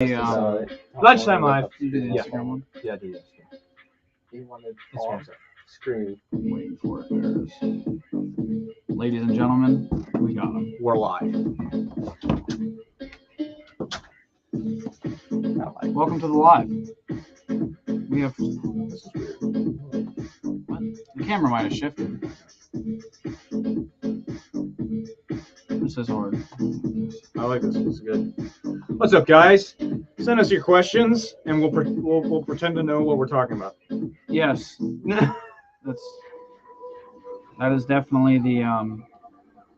Lunchtime live. You did the Yeah. Instagram one? Yeah, I do. Yeah. He wanted Instagram's all screen. Waiting for it. There it is. Ladies and gentlemen, we got him. We're live. Welcome to the live. We have. What? The camera might have shifted. This is hard. I like this. This is good. What's up, guys? Send us your questions, and we'll pretend to know what we're talking about. Yes, that is definitely the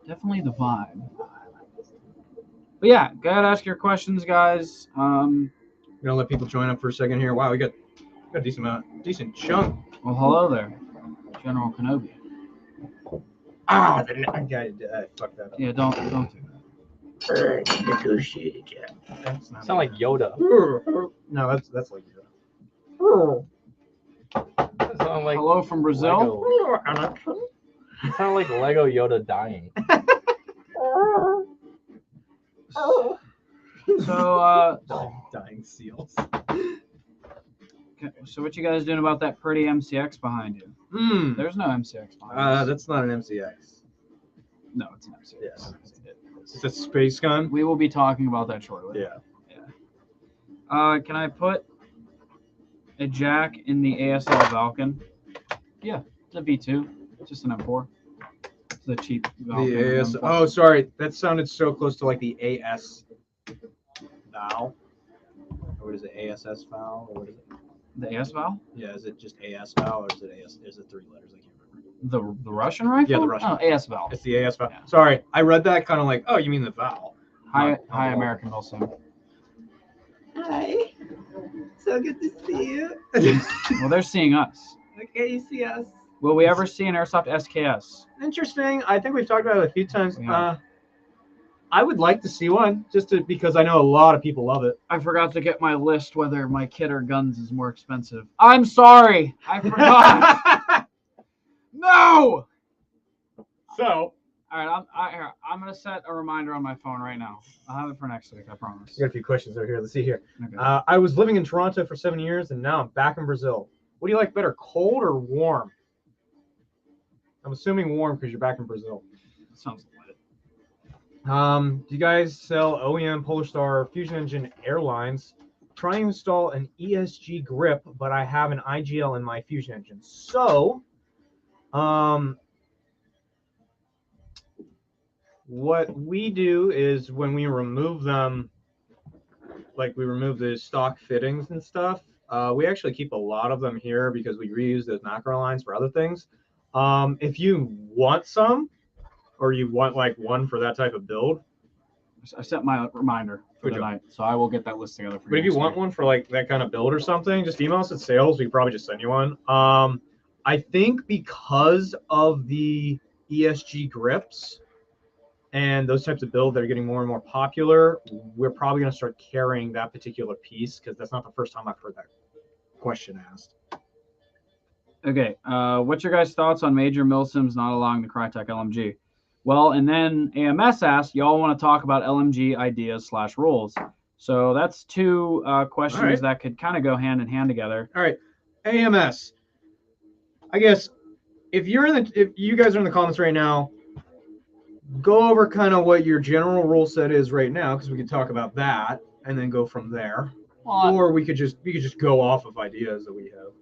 vibe. But yeah, go ahead, ask your questions, guys. Gonna let people join up for a second here. Wow, we got a decent chunk. Well, hello there, General Kenobi. I fucked that up. Yeah, don't do that. Sound like Yoda. No, that's like That sound like Hello from Brazil. Lego. It sound like Lego Yoda dying. So dying seals. so what you guys doing about that pretty MCX behind you? There's no MCX behind us. That's not an MCX. No, it's an MCX. Yes. It's a space gun. We will be talking about that shortly. Yeah. Can I put a jack in the ASL Falcon? Yeah, it's a V2. It's just an M4. It's the cheap Falcon. The AS. Oh, sorry. That sounded so close to like the AS valve. Or what is it? ASS valve? Or what is it? The AS Val? Yeah. Is it just AS valve or is it AS? Is it 3 letters? I can't remember. The Russian rifle? Yeah, the Russian. Oh, AS Val. It's the AS valve. Yeah. Sorry, I read that kind of like, oh, you mean the valve? Hi, Not the American Wilson. Hi. So good to see you. Well, they're seeing us. Okay, you see us. Will we ever see an Airsoft SKS? Interesting. I think we've talked about it a few times. Yeah. I would like to see one because I know a lot of people love it. I forgot to get my list whether my kit or guns is more expensive. I'm sorry. I forgot. No! So, All right, I'm going to set a reminder on my phone right now. I'll have it for next week, I promise. I got a few questions over here. Let's see here. Okay. I was living in Toronto for 7 years, and now I'm back in Brazil. What do you like better, cold or warm? I'm assuming warm because you're back in Brazil. Sounds lit. Do you guys sell OEM Polar Star Fusion Engine airlines? Trying to install an ESG grip, but I have an IGL in my Fusion Engine. So, what we do is when we remove them, like we remove the stock fittings and stuff, we actually keep a lot of them here because we reuse those macro lines for other things. If you want some, or you want like one for that type of build, I set my reminder for tonight, so I will get that list together for you. But if you want one for like that kind of build or something, just email us at sales. We can probably just send you one. I think because of the ESG grips and those types of builds that are getting more and more popular, we're probably going to start carrying that particular piece because that's not the first time I've heard that question asked. Okay, what's your guys' thoughts on Major Milsims not allowing the Crytek LMG? Well, and then AMS asked, y'all want to talk about LMG ideas / rules. So that's two questions that could kind of go hand in hand together. All right, AMS. I guess if you guys are in the comments right now, go over kind of what your general rule set is right now, because we could talk about that and then go from there. Well, or we could just go off of ideas that we have.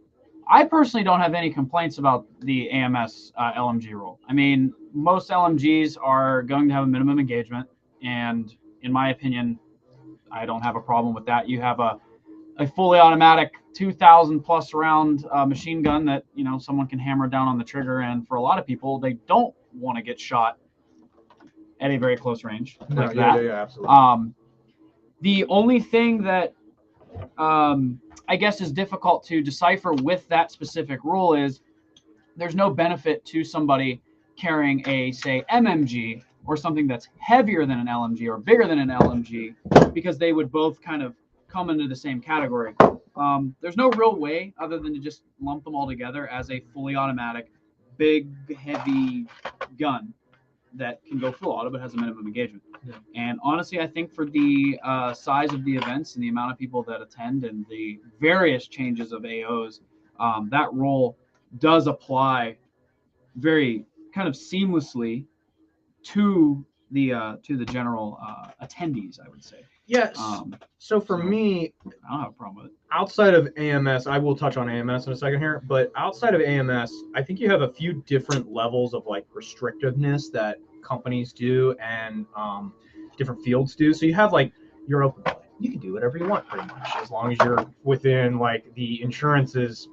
I personally don't have any complaints about the AMS LMG rule. I mean, most LMGs are going to have a minimum engagement, and in my opinion, I don't have a problem with that. You have a fully automatic 2,000 plus round machine gun that, you know, someone can hammer down on the trigger, and for a lot of people, they don't want to get shot at a very close range like that. Yeah, absolutely. The only thing that I guess is difficult to decipher with that specific rule is there's no benefit to somebody carrying a, say, MMG or something that's heavier than an LMG or bigger than an LMG, because they would both kind of come into the same category. There's no real way other than to just lump them all together as a fully automatic, big, heavy gun. that can go full auto but has a minimum engagement. Yeah. And honestly, I think for the size of the events and the amount of people that attend and the various changes of AOs, that role does apply very kind of seamlessly to the general attendees, I would say. Yes. So for so- me, I don't have a problem with it. outside of AMS, I will touch on AMS in a second here, but outside of AMS, I think you have a few different levels of like restrictiveness that companies do and different fields do. So you have like your open play. You can do whatever you want pretty much, as long as you're within like the insurance's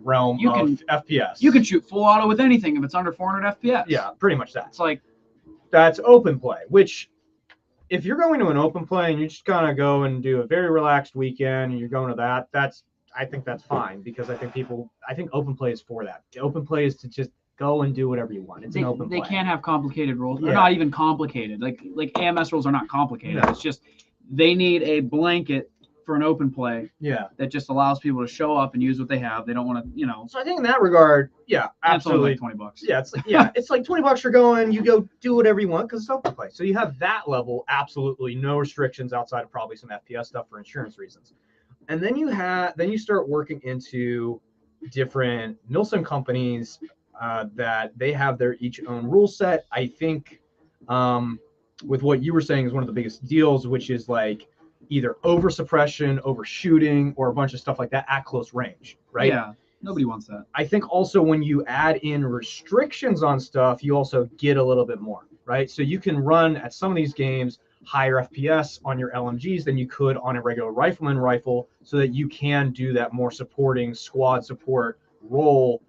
realm You of can- FPS. You can shoot full auto with anything if it's under 400 FPS. Yeah, pretty much that. It's like, That's open play, which if you're going to an open play and you just kind of go and do a very relaxed weekend and you're going to that, I think that's fine, because I think open play is for that. Open play is to just go and do whatever you want. It's an open play. they can't have complicated rules. They're Yeah. not even complicated. Like AMS rules are not complicated. No. It's just they need a blanket for an open play Yeah. that just allows people to show up and use what they have. They don't want to, So I think in that regard, yeah, That's only absolutely. like $20. Yeah, it's like $20 for going. You go do whatever you want because it's open play. So you have that level, absolutely no restrictions outside of probably some FPS stuff for insurance reasons. And then you start working into different milsim companies that they have their each own rule set. I think with what you were saying is one of the biggest deals, which is like either over suppression, overshooting, or a bunch of stuff like that at close range, right? Yeah, nobody wants that. I think also when you add in restrictions on stuff, you also get a little bit more, right? So you can run at some of these games higher FPS on your LMGs than you could on a regular rifleman rifle, so that you can do that more supporting squad support role.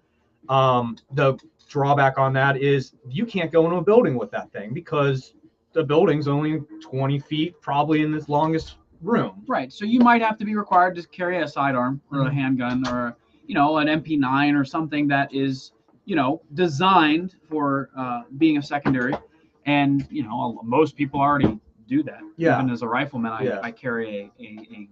The drawback on that is you can't go into a building with that thing because the building's only 20 feet, probably in this longest room. Right. So you might have to be required to carry a sidearm or a handgun or, an MP9 or something that is, designed for being a secondary. And, most people already do that. Yeah. Even as a rifleman, Yeah. I carry a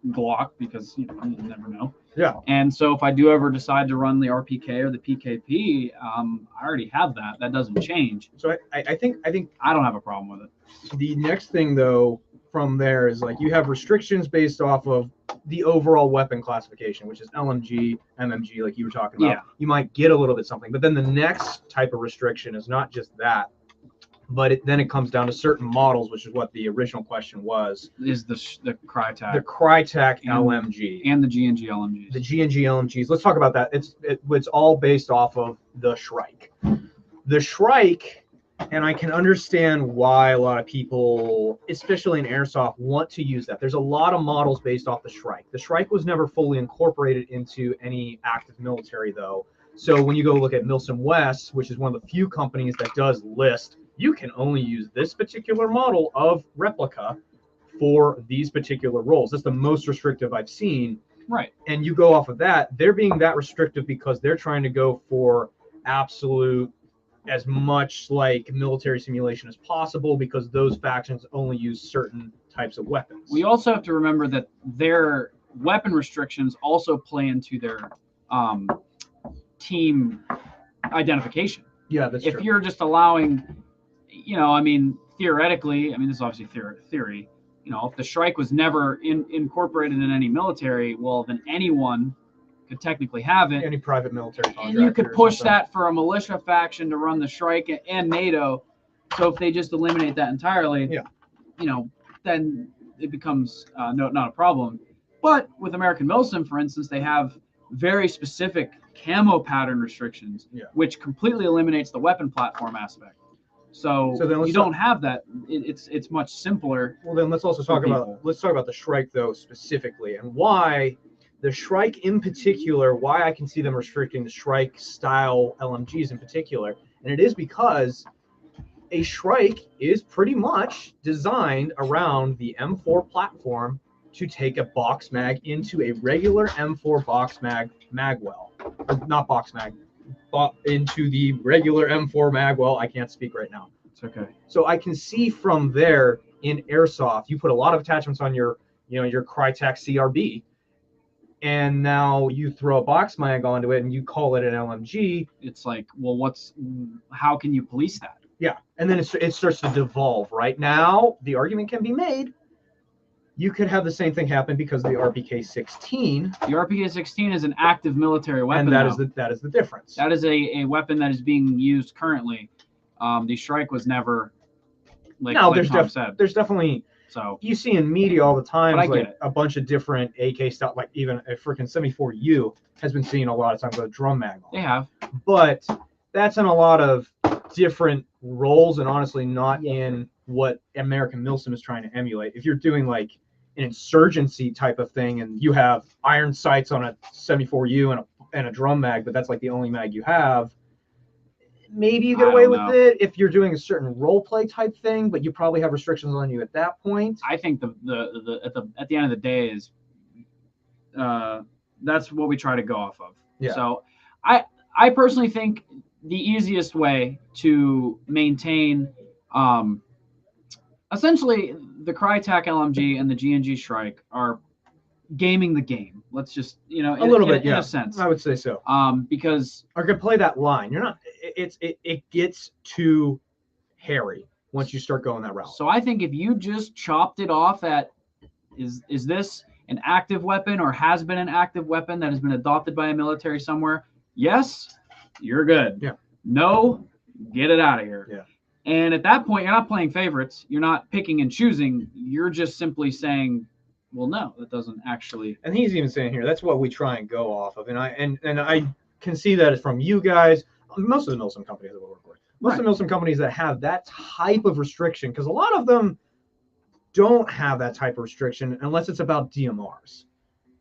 Glock because, you never know. Yeah. And so if I do ever decide to run the RPK or the PKP, I already have that. That doesn't change. So I think I don't have a problem with it. the next thing though from there is like you have restrictions based off of the overall weapon classification, which is LMG, MMG, like you were talking about. Yeah. You might get a little bit something, but then the next type of restriction is not just that, but then it comes down to certain models, which is what the original question was. Is the Crytek The Crytek And- LMG. and the G&G LMGs. The G&G LMGs. Let's talk about that. It's all based off of the Shrike. The Shrike, and I can understand why a lot of people, especially in Airsoft, want to use that. There's a lot of models based off the Shrike. The Shrike was never fully incorporated into any active military, though. So when you go look at Milsim West, which is one of the few companies that does list, you can only use this particular model of replica for these particular roles. That's the most restrictive I've seen. Right. And you go off of that, they're being that restrictive because they're trying to go for absolute, as much like military simulation as possible, because those factions only use certain types of weapons. We also have to remember that their weapon restrictions also play into their team identification. Yeah, that's If true. you're just allowing, theoretically, this is obviously theory, if the Shrike was never incorporated in any military, well, then anyone could technically have it. Any private military And contractor you could or push something. that for a militia faction to run the Shrike and NATO. So if they just eliminate that entirely, Yeah. then it becomes not a problem. But with American Milsim, for instance, they have very specific camo pattern restrictions, Yeah. which completely eliminates the weapon platform aspect. So then let's you don't have that. It's much simpler. Well, then let's also for talk people. about the Shrike though specifically, and why the Shrike in particular, why I can see them restricting the Shrike style LMGs in particular, and it is because a Shrike is pretty much designed around the M4 platform to take a box mag into a regular M4 box magwell, or not box mag, into the regular M4 magwell. I can't speak right now. It's okay. So I can see from there in Airsoft, you put a lot of attachments on your Crytek CRB, and now you throw a box mag onto it and you call it an LMG. It's like, well, how can you police that? Yeah, and then it starts to devolve. Right now, the argument can be made. You could have the same thing happen because of the RPK-16. The RPK-16 is an active military weapon. And that is the difference. That is a weapon that is being used currently. The strike was never like Tom said. There's definitely so you see in media all the time like a bunch of different AK stuff, like even a freaking 74U has been seen a lot of times with a drum mag on. They have. But that's in a lot of different roles and honestly not in what American Milsim is trying to emulate. If you're doing like an insurgency type of thing and you have iron sights on a 74U and a drum mag, but that's like the only mag you have, maybe you get away with it if you're doing a certain role play type thing, but you probably have restrictions on you at that point. I think at the end of the day is that's what we try to go off of. Yeah. So I personally think the easiest way to maintain essentially the Crytek LMG and the G&G Shrike are gaming the game. Let's just, in a sense. I would say so. Because or could play that line. You're not. It gets too hairy once you start going that route. So I think if you just chopped it off at, is this an active weapon or has been an active weapon that has been adopted by a military somewhere? Yes, you're good. Yeah. No, get it out of here. Yeah. And at that point, you're not playing favorites. You're not picking and choosing. You're just simply saying, well, no, that doesn't actually. And he's even saying here, that's what we try and go off of. And I can see that from you guys, most of the Milsim companies that we work with, most of the Milsim companies that have that type of restriction, because a lot of them don't have that type of restriction unless it's about DMRs.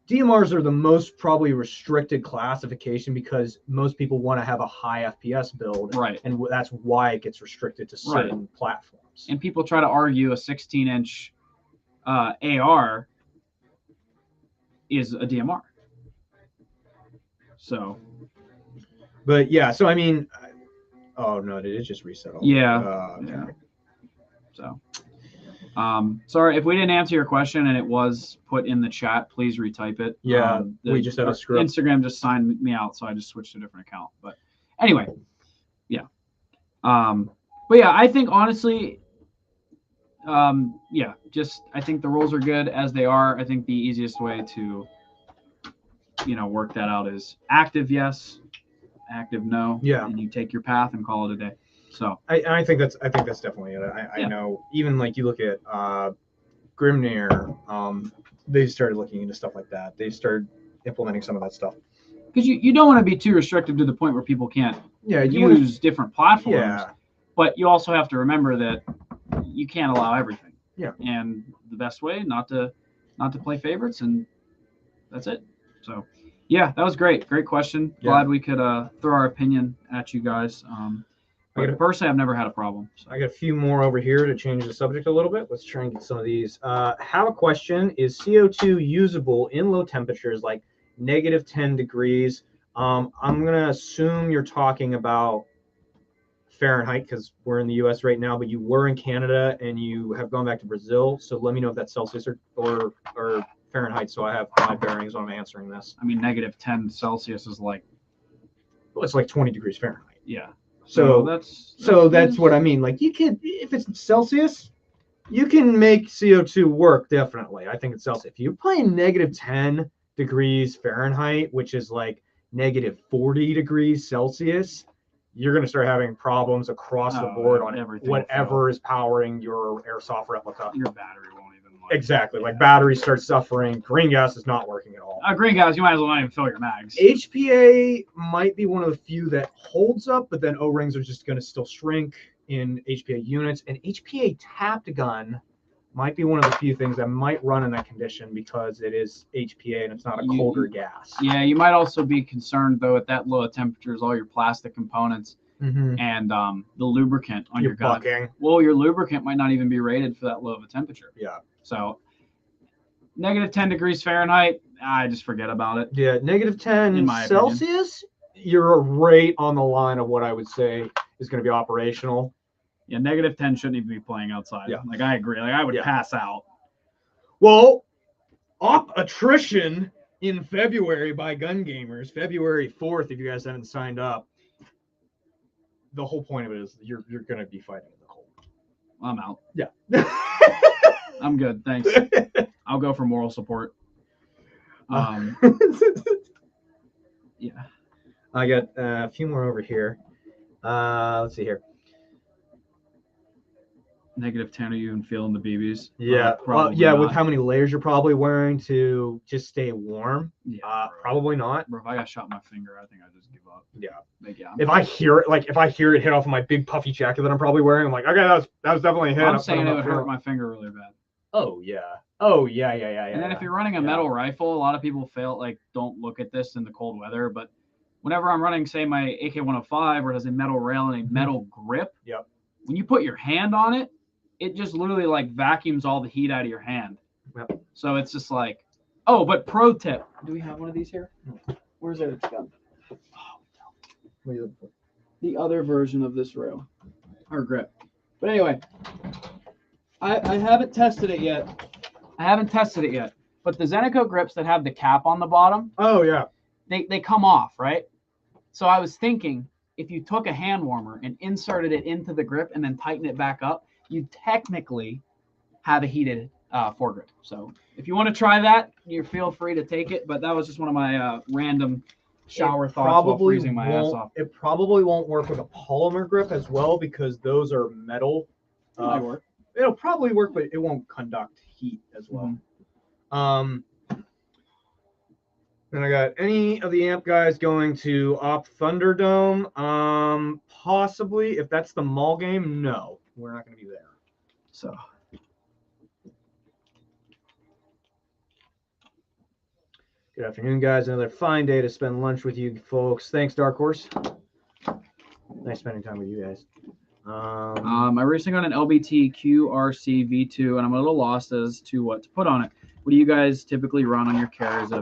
DMRs are the most probably restricted classification because most people want to have a high FPS build. Right. And that's why it gets restricted to certain platforms. And people try to argue a 16-inch AR is a DMR. So. But yeah, so I mean, oh no, did it just reset? Yeah. Okay. Yeah. So. Sorry if we didn't answer your question and it was put in the chat, please retype it. Yeah, we just had a script. Instagram just signed me out, so I just switched to a different account. But anyway, yeah. But yeah, I think honestly, I think the rules are good as they are. I think the easiest way to, work that out is active yes, active no. Yeah. And you take your path and call it a day. So I think that's definitely it. I know even like you look at Grimnir, they started looking into stuff like that. They started implementing some of that stuff. Because you don't want to be too restrictive to the point where people can't use different platforms. Yeah. But you also have to remember that you can't allow everything. Yeah. And the best way not to play favorites, and that's it. So yeah, that was great. Great question. Glad we could throw our opinion at you guys. But personally, I've never had a problem. So. I got a few more over here to change the subject a little bit. Let's try and get some of these. Have a question. Is CO2 usable in low temperatures like -10 degrees? I'm going to assume you're talking about Fahrenheit because we're in the U.S. right now, but you were in Canada and you have gone back to Brazil. So let me know if that's Celsius or Fahrenheit so I have my bearings when I'm answering this. I mean, -10 Celsius is like... Well, it's like 20 degrees Fahrenheit. Yeah. So that's what I mean. Like you can, if it's Celsius, you can make CO2 work definitely. I think it's Celsius. If you're playing -10 degrees Fahrenheit, which is like -40 degrees Celsius, you're going to start having problems across the board on whatever is powering your Airsoft replica. Your battery won't even. Exactly. Like batteries start suffering. Green gas is not working at all. Green gas, you might as well not even fill your mags. HPA might be one of the few that holds up, but then O-rings are just going to still shrink in HPA units. And HPA tapped gun might be one of the few things that might run in that condition because it is HPA and it's not a colder gas. Yeah, you might also be concerned, though, at that low of temperatures, all your plastic components and the lubricant on your gun. Bucking. Well, your lubricant might not even be rated for that low of a temperature. Yeah. So -10 degrees Fahrenheit, I just forget about it. Yeah, -10 Celsius, you're right on the line of what I would say is going to be operational. Yeah, -10 shouldn't even be playing outside. Yeah. Like I agree. Like I would pass out. Well, attrition in February by Gun Gamers, February 4th, if you guys haven't signed up. the whole point of it is you're going to be fighting in the cold. I'm out. Yeah. I'm good. Thanks. I'll go for moral support. Yeah. I got a few more over here. Let's see here. -10 of you and feeling the BBs. Yeah. Probably yeah, not. with how many layers you're probably wearing to just stay warm. Yeah. Probably not. Bro, if I got shot in my finger, I think I'd just give up. Yeah. Like, yeah. If I hear it hit off of my big puffy jacket that I'm probably wearing, I'm like, okay, that was definitely a hit. I'm saying it would hurt my finger really bad. Oh yeah. Oh yeah. And then if you're running a metal rifle, a lot of people don't look at this in the cold weather, but whenever I'm running, say, my AK-105 where it has a metal rail and a metal grip, yep. When you put your hand on it, it just literally like vacuums all the heat out of your hand. Yep. So it's just like, oh, but pro tip. Do we have one of these here? Where's Eric's gun? The other version of this rail or grip. But anyway, I haven't tested it yet. But the Zeneco grips that have the cap on the bottom, oh yeah, they come off, right? So I was thinking if you took a hand warmer and inserted it into the grip and then tighten it back up, you technically have a heated foregrip. So if you want to try that, you feel free to take it. But that was just one of my random shower thoughts while freezing my ass off. It probably won't work with a polymer grip as well because those are metal. It might work. It'll probably work, but it won't conduct heat as well. Mm-hmm. Then I got any of the amp guys going to Op Thunderdome? Possibly. If that's the mall game, no, we're not going to be there. So. Good afternoon, guys. Another fine day to spend lunch with you folks. Thanks, Dark Horse. Nice spending time with you guys. I recently got an LBT QRC V2, and I'm a little lost as to what to put on it. What do you guys typically run on your carriers at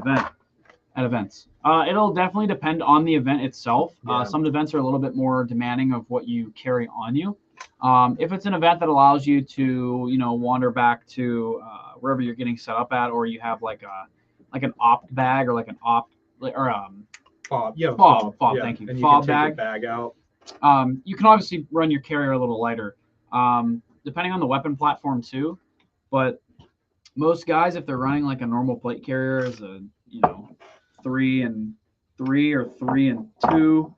events? It'll definitely depend on the event itself. Yeah. Some events are a little bit more demanding of what you carry on you. If it's an event that allows you to, wander back to wherever you're getting set up at, or you have like an opt bag or like an opt or fob. Yeah, fob. Yeah. Thank you. And Fob you can take bag. your bag out. You can obviously run your carrier a little lighter, depending on the weapon platform too. But most guys, if they're running like a normal plate carrier, is a 3 and 3 or 3 and 2,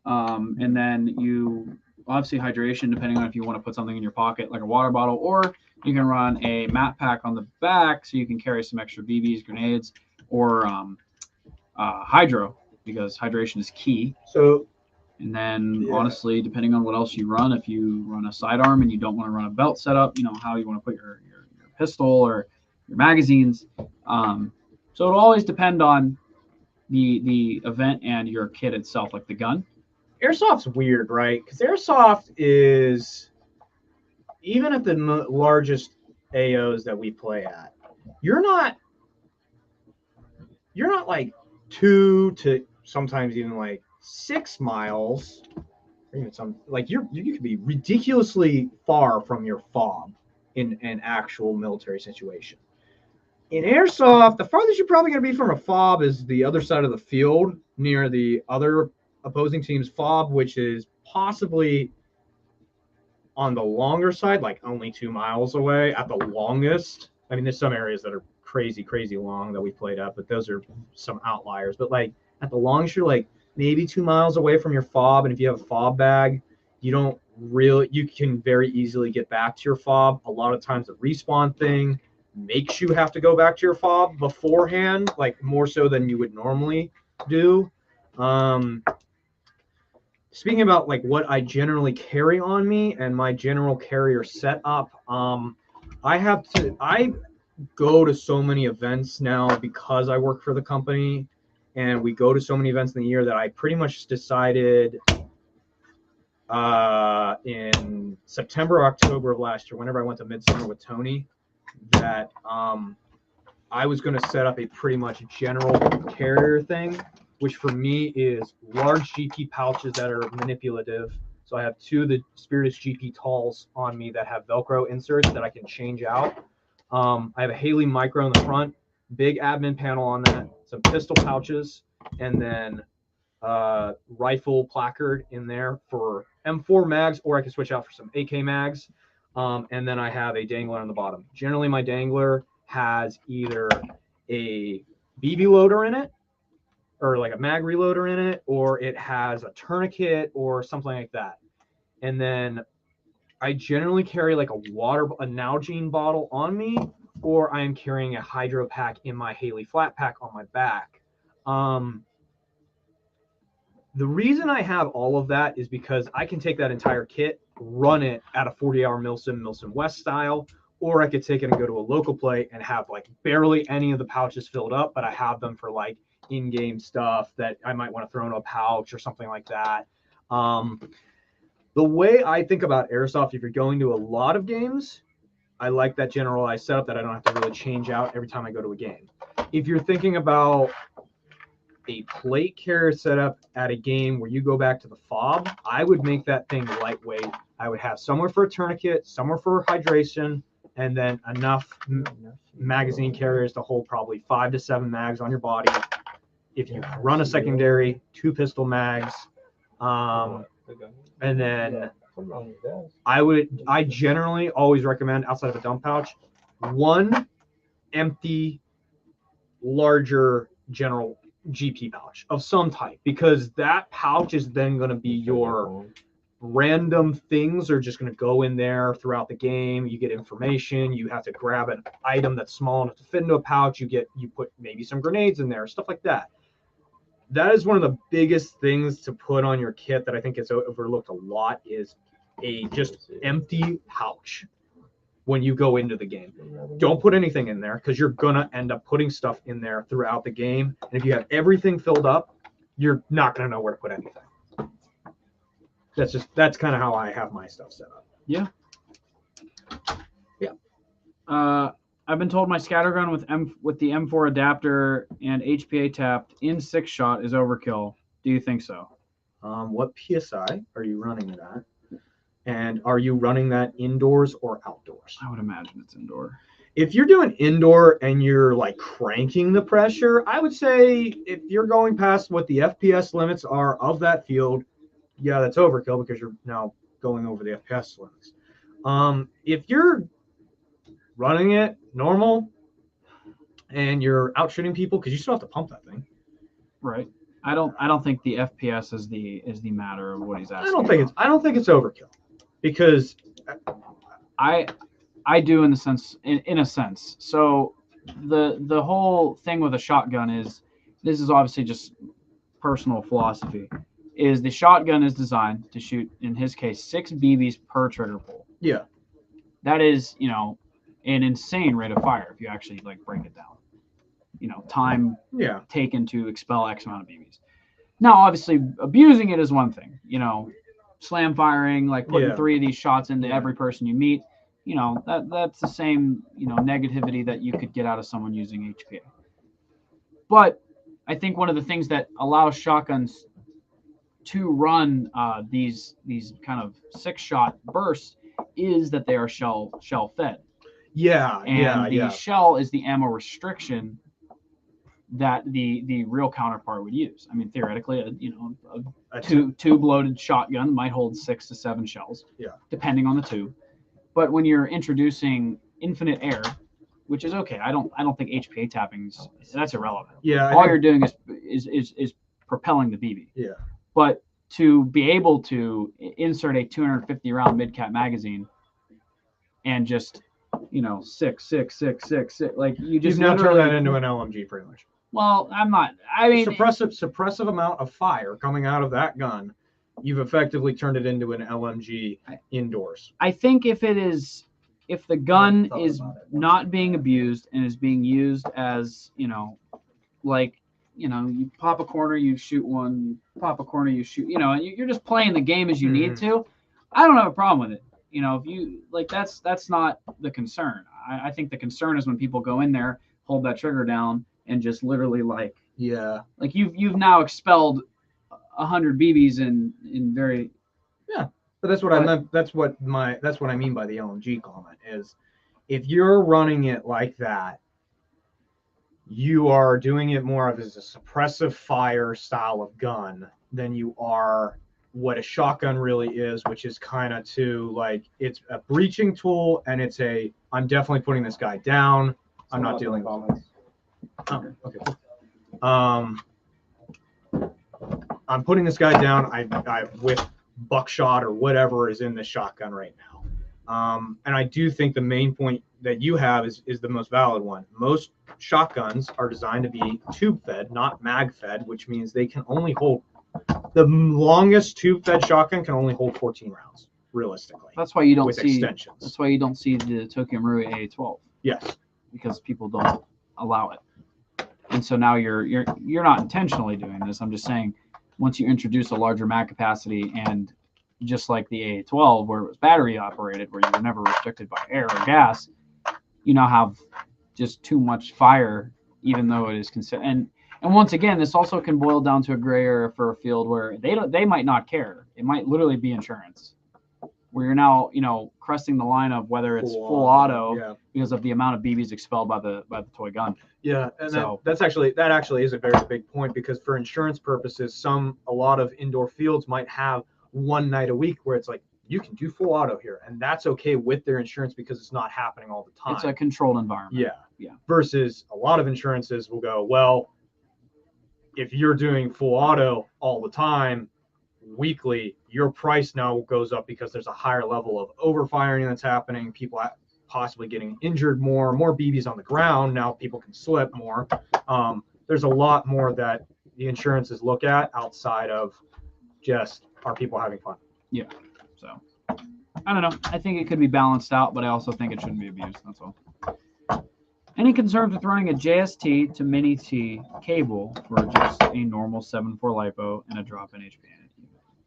and then you obviously hydration, depending on if you want to put something in your pocket like a water bottle, or you can run a mat pack on the back so you can carry some extra BBs, grenades, or hydro, because hydration is key. So. And then, honestly, depending on what else you run, if you run a sidearm and you don't want to run a belt setup, how you want to put your pistol or your magazines. So it'll always depend on the event and your kit itself, like the gun. Airsoft's weird, right? Because Airsoft is, even at the largest AOs that we play at, you're not like 2 to sometimes even like 6 miles, or even some, like you could be ridiculously far from your fob in an actual military situation. In Airsoft, the farthest you're probably going to be from a fob is the other side of the field near the other opposing team's fob, which is possibly on the longer side, like only 2 miles away at the longest. I mean, there's some areas that are crazy long that we played at, but those are some outliers. But like at the longest, you're like maybe 2 miles away from your fob, and if you have a fob bag, you can very easily get back to your fob. A lot of times the respawn thing makes you have to go back to your fob beforehand, like more so than you would normally do. Speaking about like what I generally carry on me and my general carrier setup, I go to so many events now because I work for the company, and we go to so many events in the year that I pretty much decided in September or October of last year, whenever I went to Midsummer with Tony, that I was going to set up a pretty much general carrier thing, which for me is large GP pouches that are manipulative. So I have 2 of the Spiritus GP Talls on me that have Velcro inserts that I can change out. I have a Haley Micro in the front, big admin panel on that, some pistol pouches, and then rifle placard in there for M4 mags, or I can switch out for some AK mags. And then I have a dangler on the bottom. Generally, my dangler has either a BB loader in it, or like a mag reloader in it, or it has a tourniquet or something like that. And then I generally carry like a Nalgene bottle on me, or I am carrying a hydro pack in my Haley flat pack on my back. The reason I have all of that is because I can take that entire kit, run it at a 40-hour Milsim West style, or I could take it and go to a local play and have like barely any of the pouches filled up, but I have them for like in-game stuff that I might want to throw in a pouch or something like that. The way I think about Airsoft, if you're going to a lot of games, I like that generalized setup that I don't have to really change out every time I go to a game. If you're thinking about a plate carrier setup at a game where you go back to the fob, I would make that thing lightweight. I would have somewhere for a tourniquet, somewhere for hydration, and then enough magazine carriers to hold probably 5 to 7 mags on your body. If you run a secondary, 2 pistol mags, and then I generally always recommend, outside of a dump pouch, 1 empty, larger general GP pouch of some type, because that pouch is then going to be your random things are just going to go in there throughout the game. You get information, you have to grab an item that's small enough to fit into a pouch, you put maybe some grenades in there, stuff like that. That is one of the biggest things to put on your kit that I think is overlooked a lot, is a just empty pouch when you go into the game. Don't put anything in there, because you're going to end up putting stuff in there throughout the game. And if you have everything filled up, you're not going to know where to put anything. That's kind of how I have my stuff set up. Yeah. I've been told my scattergun with the M4 adapter and HPA tapped in 6-shot is overkill. Do you think so? What PSI are you running it at? And are you running that indoors or outdoors? I would imagine it's indoor. If you're doing indoor and you're like cranking the pressure, I would say if you're going past what the FPS limits are of that field, yeah, that's overkill, because you're now going over the FPS limits. If you're running it normal and you're out shooting people, because you still have to pump that thing. Right. I don't think the FPS is the matter of what he's asking. I don't think it's overkill, because I do in a sense. So the whole thing with a shotgun is, this is obviously just personal philosophy, is the shotgun is designed to shoot, in his case, 6 BBs per trigger pull. Yeah. That is, an insane rate of fire if you actually like break it down. Time taken to expel X amount of BBs. Now, obviously, abusing it is one thing. Slam firing, like putting 3 of these shots into every person you meet. That's the same, negativity that you could get out of someone using HPA. But I think one of the things that allows shotguns to run these kind of 6-shot bursts is that they are shell fed. Yeah, and the shell is the ammo restriction that the real counterpart would use. I mean, theoretically, a tube-loaded shotgun might hold 6 to 7 shells, depending on the tube. But when you're introducing infinite air, which is okay, I don't think HPA tapping's, that's irrelevant. Yeah, all you're doing is propelling the BB. Yeah. But to be able to insert a 250 round mid-cap magazine and just six, like you've now turned that into an LMG pretty much. Well, I'm not. I mean, suppressive amount of fire coming out of that gun, you've effectively turned it into an LMG indoors. I think if the gun is not being abused and is being used as, you pop a corner, you shoot one, you pop a corner, you shoot, and you're just playing the game as you need to, I don't have a problem with it. If you like, that's not the concern. I think the concern is when people go in there, hold that trigger down, and just literally like you've now expelled 100 BBs in very. Yeah, but that's what I meant. That's what I mean by the LMG comment is, if you're running it like that, you are doing it more of as a suppressive fire style of gun than you are what a shotgun really is, which is kind of to like it's a breaching tool and it's a I'm definitely putting this guy down. I'm not dealing with it. Oh, okay. I'm putting this guy down. I with buckshot or whatever is in the shotgun right now. And I do think the main point that you have is the most valid one. Most shotguns are designed to be tube fed, not mag fed, which means they can only hold the longest tube fed shotgun can only hold 14 rounds realistically. That's why you don't with see extensions. That's why you don't see the Tokyo Marui AA-12. Yes, because people don't allow it. And so now you're not intentionally doing this. I'm just saying, once you introduce a larger mag capacity, and just like the AA-12, where it was battery operated, where you were never restricted by air or gas, you now have just too much fire, even though it is considered. And once again, this also can boil down to a gray area for a field where they might not care. It might literally be insurance, where you're now cresting the line of whether it's full auto yeah. because of the amount of BBs expelled by the toy gun. Yeah, and So- that actually is a very big point, because for insurance purposes, a lot of indoor fields might have one night a week where it's like you can do full auto here, and that's okay with their insurance because it's not happening all the time. It's a controlled environment. Yeah. Versus a lot of insurances will go, well, if you're doing full auto all the time, weekly, your price now goes up because there's a higher level of overfiring that's happening. People possibly getting injured more BBs on the ground. Now people can slip more. There's a lot more that the insurances look at outside of just are people having fun. Yeah. So I don't know. I think it could be balanced out, but I also think it shouldn't be abused. That's all. Any concerns with running a JST to Mini T cable for just a normal 7.4 LiPo and a drop in HPA?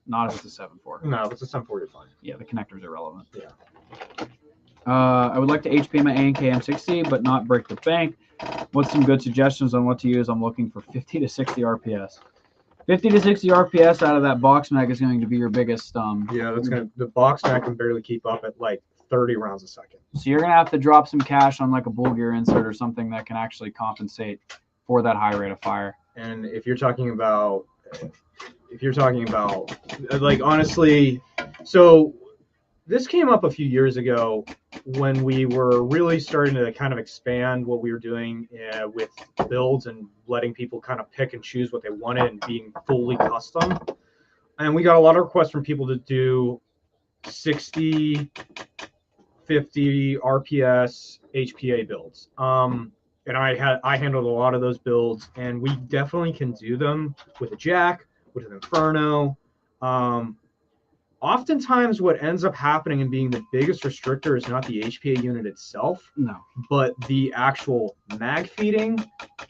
Not if it's a 7.4. No, if it's a 7.4, you're fine. Yeah, the connector's irrelevant. Yeah. I would like to HPA my A&K M60, but not break the bank. What's some good suggestions on what to use? I'm looking for 50 to 60 RPS. 50 to 60 RPS out of that box mag is going to be your biggest. Yeah, the box mag can barely keep up at like 30 rounds a second. So you're going to have to drop some cash on like a bull gear insert or something that can actually compensate for that high rate of fire. And if you're talking about like, honestly, so this came up a few years ago when we were really starting to kind of expand what we were doing with builds and letting people kind of pick and choose what they wanted and being fully custom. And we got a lot of requests from people to do 60, 50 RPS HPA builds. And I handled a lot of those builds, and we definitely can do them with a jack, with an Inferno. Oftentimes what ends up happening and being the biggest restrictor is not the HPA unit itself, No. but the actual mag feeding,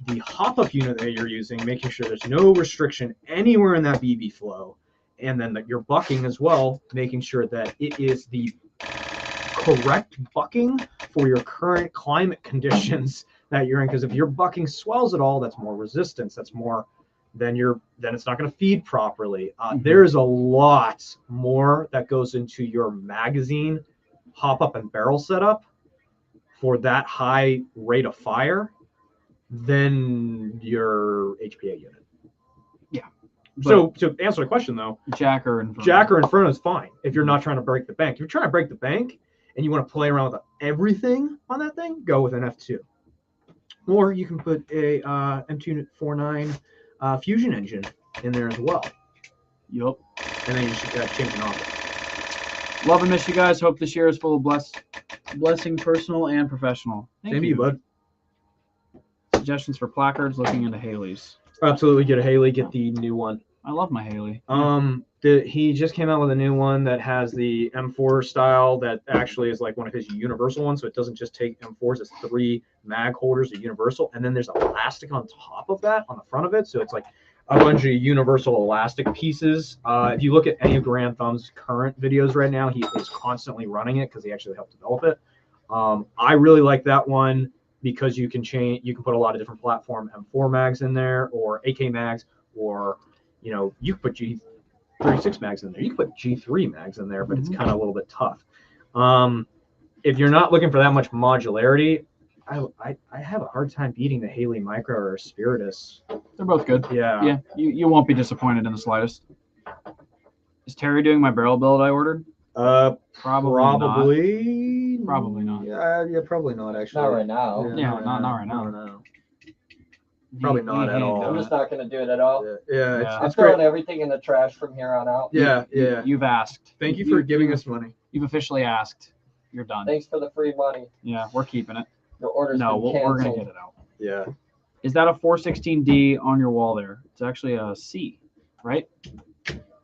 the hop-up unit that you're using, making sure there's no restriction anywhere in that BB flow, and then that you're bucking as well, making sure that it is the correct bucking for your current climate conditions that you're in. Because if your bucking swells at all, that's more resistance, that's more then it's not going to feed properly. There's a lot more that goes into your magazine hop up and barrel setup for that high rate of fire than your HPA unit. Yeah. So to answer the question though, Jack or Inferno is fine if you're not trying to break the bank. If you're trying to break the bank and you want to play around with everything on that thing, go with an F2. Or you can put a M249 Fusion engine in there as well. Yep. And then you should change it off. Love and miss you guys. Hope this year is full of blessing, personal and professional. Thank Same to you, bud. Suggestions for placards, looking into Haley's. Absolutely, get a Haley. Get the new one. I love my Haley. He just came out with a new one that has the M4 style that actually is like one of his universal ones. So it doesn't just take M4s, it's 3 mag holders, a universal. And then there's elastic on top of that, on the front of it. So it's like a bunch of universal elastic pieces. If you look at any of Grand Thumb's current videos right now, he is constantly running it because he actually helped develop it. I really like that one because you can put a lot of different platform M4 mags in there, or AK mags, or you can put G36 mags in there. You can put G3 mags in there, but it's kind of a little bit tough. If you're not looking for that much modularity, I have a hard time beating the Haley Micro or Spiritus. They're both good. Yeah. Yeah, you won't be disappointed in the slightest. Is Terry doing my barrel build I ordered? Probably. Probably not. Yeah, probably not actually. Not right now. Yeah, not right now. No. Probably not at all. I'm just not going to do it at all. Yeah, Yeah. I'm it's great. throwing everything in the trash from here on out. Yeah. You've asked. Thank you for giving us money. You've officially asked. You're done. Thanks for the free money. Yeah, we're keeping it. Your order's No, been we're gonna canceled. get it out. Yeah. Is that a 416D on your wall there? It's actually a C, right?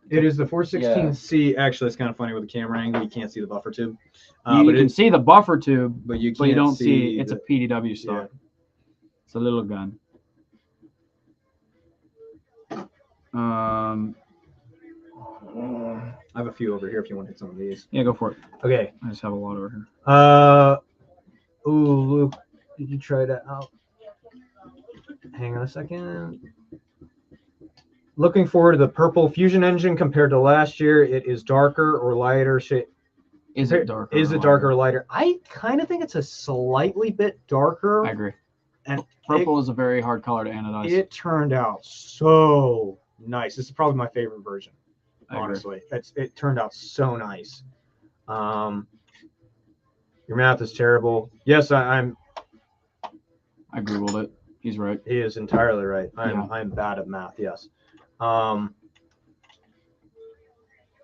It is the 416C. Actually, it's kind of funny with the camera angle. You can't see the buffer tube. You But can see the buffer tube, but you can't but you don't see it's the, a PDW stock. It's a little gun. I have a few over here if you want to hit some of these. Yeah, go for it. Okay. I just have a lot over here. Ooh, Luke, did you try that out? Hang on a second. Looking forward to the purple fusion engine compared to last year. It is darker or lighter shade. Is it darker? Is it darker or lighter? I kind of think it's a slightly bit darker. I agree. And purple is a very hard color to anodize. It turned out so nice. This is probably my favorite version. Honestly, it turned out so nice. Your math is terrible. Yes, I Googled it. He's right. He is entirely right. I'm bad at math. Yes.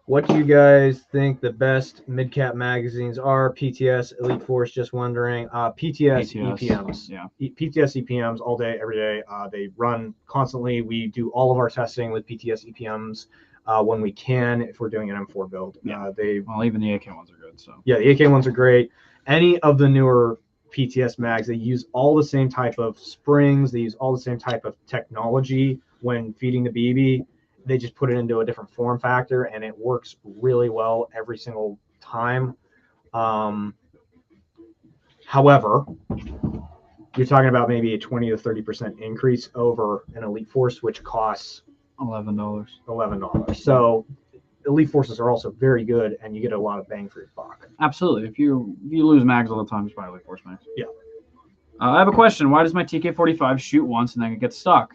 What do you guys think the best mid-cap magazines are? PTS, Elite Force, just wondering. PTS EPMs. Yeah. PTS EPMs all day, every day. They run constantly. We do all of our testing with PTS EPMs when we can, if we're doing an M4 build. Yeah. Well, even the AK ones are good. So. Yeah, the AK ones are great. Any of the newer PTS mags, they use all the same type of springs. They use all the same type of technology when feeding the BB. They just put it into a different form factor, and it works really well every single time. However, you're talking about maybe a 20 to 30% increase over an Elite Force, which costs $11. So Elite Forces are also very good, and you get a lot of bang for your buck. Absolutely. If you lose mags all the time, it's probably Elite Force mags. Yeah. I have a question. Why does my TK45 shoot once and then it gets stuck?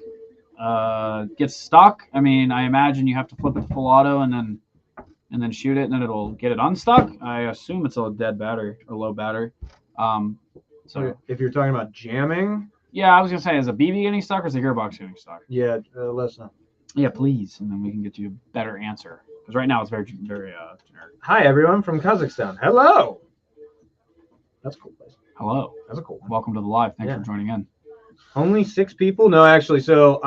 Gets stuck. I mean, I imagine you have to flip it to full auto and then shoot it, and then it'll get it unstuck. I assume it's a dead battery or low battery. So if you're talking about jamming, yeah, I was gonna say, is a BB getting stuck or is the gearbox getting stuck? Yeah, let us know. Yeah, please, and then we can get you a better answer. Because right now it's very generic. Hi everyone from Kazakhstan. Hello. That's a cool place. Hello. That's a cool one. Welcome to the live. Thanks for joining in. Only 6 people? No, actually. So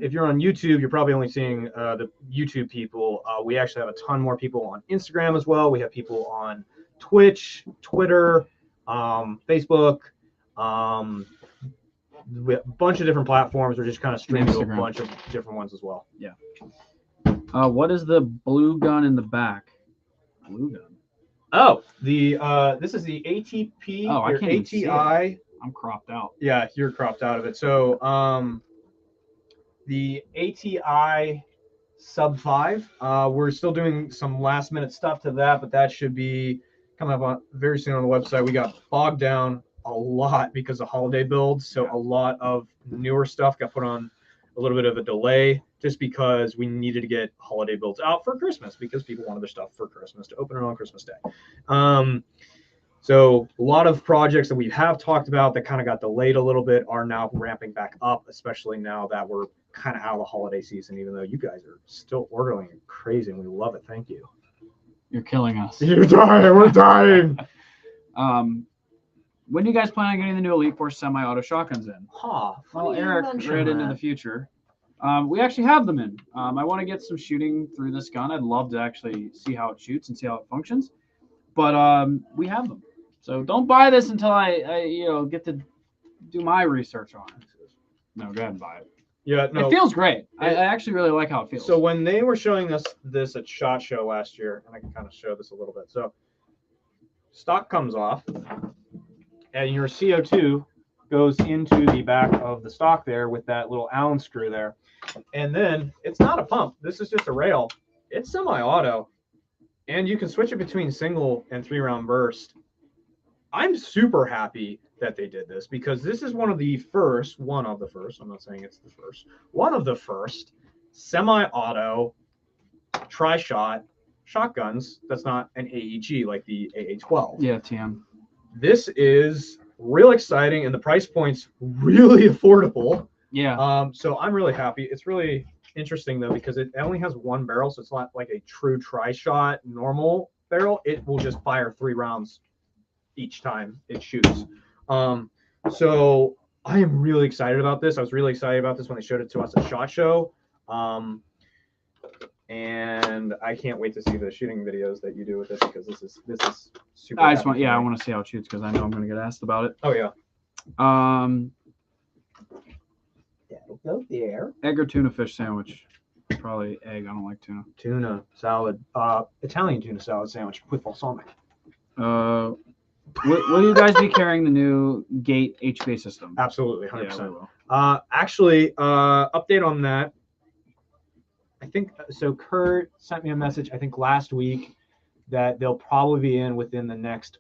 if you're on YouTube, you're probably only seeing the YouTube people. We actually have a ton more people on Instagram as well. We have people on Twitch, Twitter, Facebook, we have a bunch of different platforms. We're just kind of streaming to a bunch of different ones as well. Yeah. What is the blue gun in the back? Blue gun. Oh, this is the ATP or I can't ATI. I'm cropped out. Yeah, you're cropped out of it. So the ATI sub 5. We're still doing some last minute stuff to that, but that should be coming up on very soon on the website. We got bogged down a lot because of holiday builds, so a lot of newer stuff got put on a little bit of a delay just because we needed to get holiday builds out for Christmas because people wanted their stuff for Christmas to open it on Christmas Day. So a lot of projects that we have talked about that kind of got delayed a little bit are now ramping back up, especially now that we're kind of out of the holiday season, even though you guys are still ordering crazy and we love it. Thank you. You're killing us. You're dying. We're dying. When do you guys plan on getting the new Elite Force semi-auto shotguns in? Well, Eric read into the future. We actually have them in. I want to get some shooting through this gun. I'd love to actually see how it shoots and see how it functions. But we have them. So don't buy this until I get to do my research on it. No, go ahead and buy it. Yeah, no. It feels great. I actually really like how it feels. So when they were showing us this at SHOT Show last year, and I can kind of show this a little bit. So stock comes off, and your CO2 goes into the back of the stock there with that little Allen screw there. And then it's not a pump. This is just a rail. It's semi-auto. And you can switch it between single and 3-round burst. I'm super happy that they did this because this is one of the first, I'm not saying it's the first, one of the first semi-auto tri-shot shotguns that's not an AEG like the AA-12. Yeah, TM. This is real exciting and the price point's really affordable. Yeah. So I'm really happy. It's really interesting though because it only has one barrel, so it's not like a true tri-shot normal barrel. It will just fire 3 rounds each time it shoots. So I am really excited about this. I was really excited about this when they showed it to us at SHOT Show. And I can't wait to see the shooting videos that you do with it because this is super. I want to see how it shoots because I know I'm going to get asked about it. Oh yeah. That'll go there. Egg or tuna fish sandwich? Probably egg. I don't like tuna. Tuna salad, Italian tuna salad sandwich with balsamic. Will you guys be carrying the new Gate HVA system? Absolutely, 100%. Yeah, we will. Actually, update on that. I think so. Kurt sent me a message, I think last week, that they'll probably be in within the next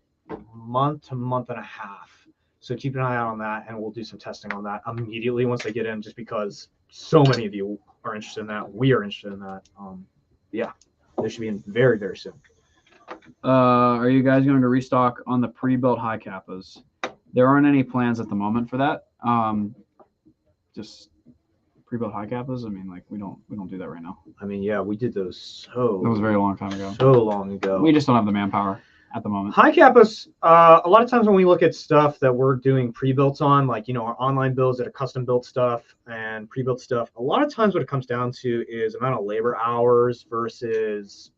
month to month and a half. So keep an eye out on that, and we'll do some testing on that immediately once they get in, just because so many of you are interested in that. We are interested in that. Yeah, they should be in very, very soon. Are you guys going to restock on the pre-built high kappas? There aren't any plans at the moment for that. Just pre-built high kappas. I mean, like we don't do that right now. I mean, yeah, we did those That was a very long time ago. so long ago. We just don't have the manpower at the moment. High kappas, a lot of times when we look at stuff that we're doing pre-built on, like, you know, our online builds that are custom built stuff and pre-built stuff, a lot of times what it comes down to is amount of labor hours versus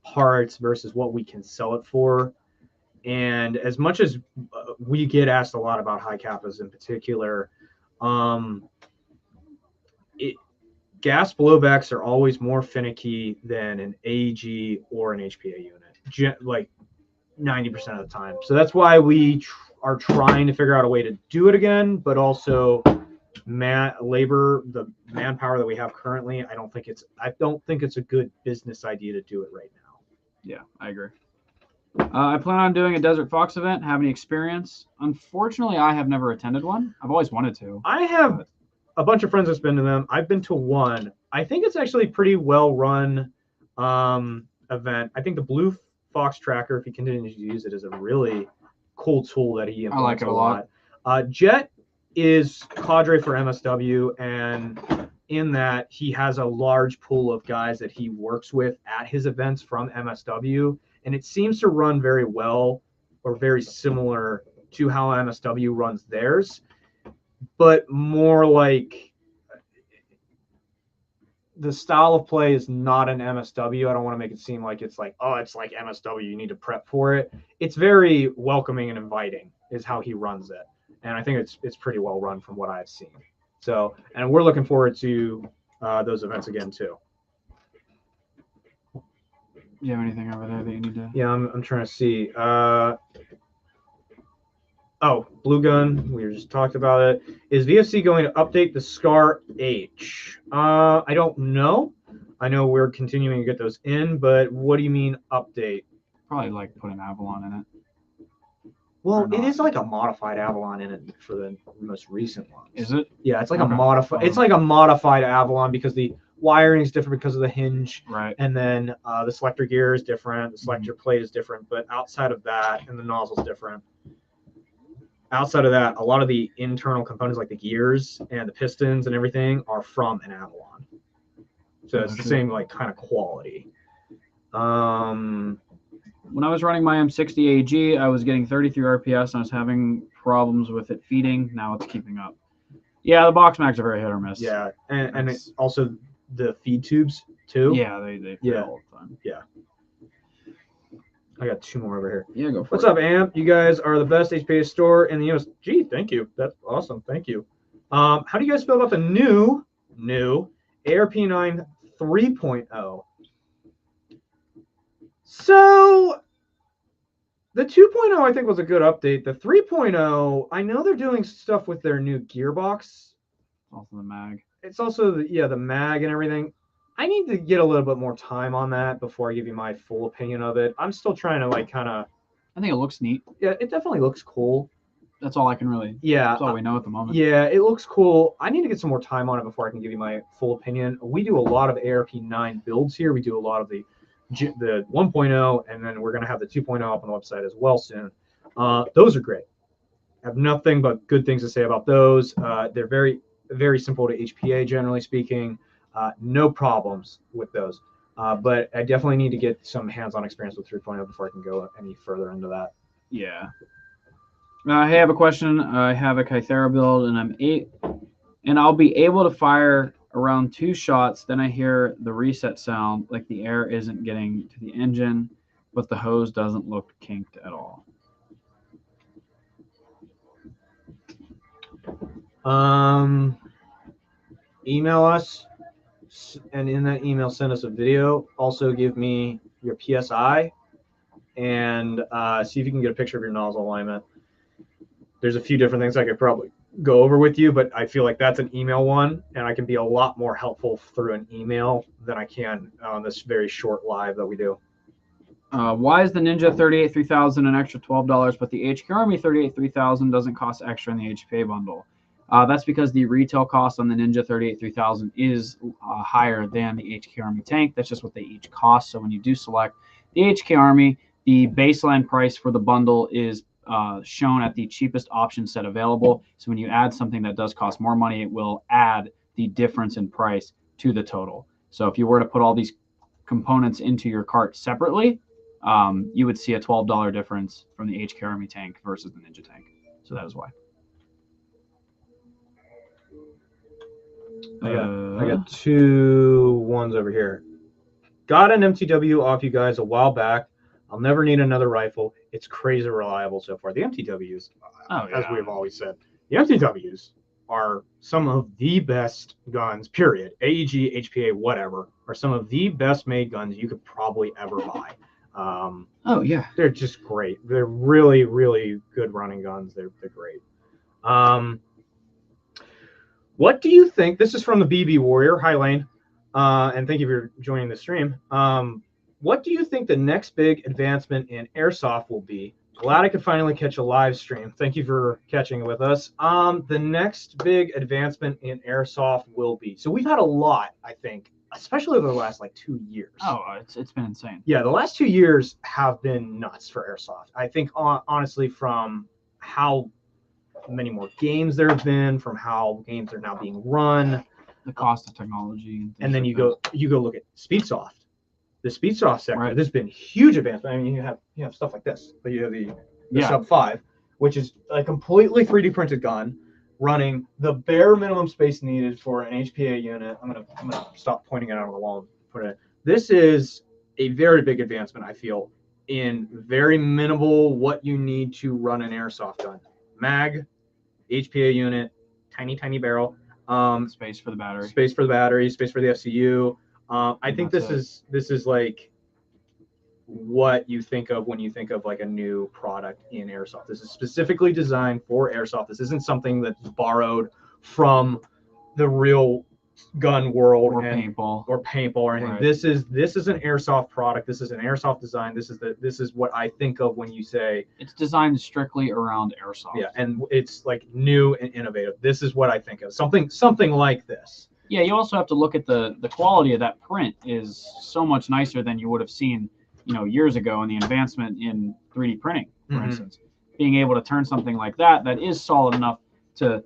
parts versus what we can sell it for. And as much as we get asked a lot about high kappas in particular, gas blowbacks are always more finicky than an AEG or an HPA unit, like 90% of the time. So that's why we are trying to figure out a way to do it again, but also the manpower that we have currently, I don't think it's a good business idea to do it right now. Yeah, I agree. I plan on doing a Desert Fox event. Have any experience? Unfortunately, I have never attended one. I've always wanted to. I have a bunch of friends that's been to them. I've been to one. I think it's actually a pretty well run event. I think the Blue Fox tracker, if he continues to use it, is a really cool tool that he implements. I like it a lot. Jet is cadre for MSW, and in that he has a large pool of guys that he works with at his events from MSW, and it seems to run very well or very similar to how MSW runs theirs, but more like the style of play is not an MSW. I don't want to make it seem like it's like, oh, it's like MSW, you need to prep for it. It's very welcoming and inviting is how he runs it. And I think it's pretty well run from what I've seen. So, and we're looking forward to those events again too. You have anything over there that you need to? Yeah, I'm trying to see. Blue Gun, we just talked about it. Is VFC going to update the SCAR H? I don't know. I know we're continuing to get those in, but what do you mean update? Probably like put an Avalon in it. Well, it is like a modified Avalon in it for the most recent ones. Is it? Yeah, it's like a modified. It's like a modified Avalon because the wiring is different because of the hinge, right? And then the selector gear is different. The selector plate is different, but outside of that, and the nozzle's different. Outside of that, a lot of the internal components like the gears and the pistons and everything are from an Avalon. So it's the same like kind of quality. When I was running my M60 AG, I was getting 33 RPS and I was having problems with it feeding. Now it's keeping up. Yeah, the box mags are very hit or miss. Yeah, and it's also the feed tubes too. Yeah, they feed all the time. Yeah. I got 2 more over here. Yeah, go for What's it. up, Amp? You guys are the best HPA store in the US. Gee, thank you. That's awesome. Thank you. How do you guys feel about the new ARP9 3.0? So the 2.0 I think was a good update. The 3.0, I know they're doing stuff with their new gearbox. Also the mag. It's also the mag and everything. I need to get a little bit more time on that before I give you my full opinion of it. I'm still trying to like kind of I think it looks neat. Yeah, it definitely looks cool. That's all I can really. Yeah, That's all we know at the moment. yeah, it looks cool. I need to get some more time on it before I can give you my full opinion. We do a lot of ARP9 builds here. We do a lot of the 1.0, and then we're going to have the 2.0 up on the website as well soon. Those are great. I have nothing but good things to say about those. They're very, very simple to HPA, generally speaking. No problems with those. But I definitely need to get some hands-on experience with 3.0 before I can go any further into that. Yeah. Hey, I have a question. I have a Kythera build, and I'll be able to fire around 2 shots. Then I hear the reset sound, like the air isn't getting to the engine, but the hose doesn't look kinked at all. Email us, and in that email, send us a video. Also, give me your PSI, and see if you can get a picture of your nozzle alignment. There's a few different things I could probably go over with you, but I feel like that's an email one, and I can be a lot more helpful through an email than I can on this very short live that we do. Why is the Ninja 38-3000 an extra $12, but the HK Army 38-3000 doesn't cost extra in the HPA bundle? That's because the retail cost on the Ninja 38-3000 is higher than the HK Army tank. That's just what they each cost. So when you do select the HK Army, the baseline price for the bundle is shown at the cheapest option set available. So when you add something that does cost more money, it will add the difference in price to the total. So if you were to put all these components into your cart separately, you would see a $12 difference from the HK Army tank versus the Ninja tank. So that is why. I got 2 ones over here. Got an MTW off you guys a while back. I'll never need another rifle. It's crazy reliable so far. The MTWs, as we've always said, the MTWs are some of the best guns, period. AEG, HPA, whatever, are some of the best made guns you could probably ever buy. Oh, yeah. They're just great. They're really, really good running guns. They're great. What do you think? This is from the BB Warrior. Hi, Lane. And thank you for joining the stream. What do you think the next big advancement in Airsoft will be? Glad I could finally catch a live stream. Thank you for catching with us. The next big advancement in Airsoft will be, so we've had a lot, I think, especially over the last like 2 years. Oh, it's been insane. Yeah, the last 2 years have been nuts for Airsoft. I think honestly, from how many more games there have been, from how games are now being run, the cost of technology, and then you go look at Speedsoft. The Speedsoft sector, right. There's been huge advancement. I mean, you have stuff like this, but you have the Sub 5, which is a completely 3D printed gun running the bare minimum space needed for an HPA unit. I'm gonna stop pointing it out on the wall and put it. This is a very big advancement, I feel, in very minimal what you need to run an Airsoft gun. Mag, HPA unit, tiny barrel, space for the battery, space for the FCU. I think this is like what you think of when you think of like a new product in Airsoft. This is specifically designed for Airsoft. This isn't something that's borrowed from the real gun world or paintball or anything. Right. This is an Airsoft product. This is an Airsoft design. This is what I think of when you say it's designed strictly around Airsoft. Yeah, and it's like new and innovative. This is what I think of. Something like this. Yeah, you also have to look at the quality of that print is so much nicer than you would have seen, years ago, in the advancement in 3D printing, for instance. Being able to turn something like that is solid enough to,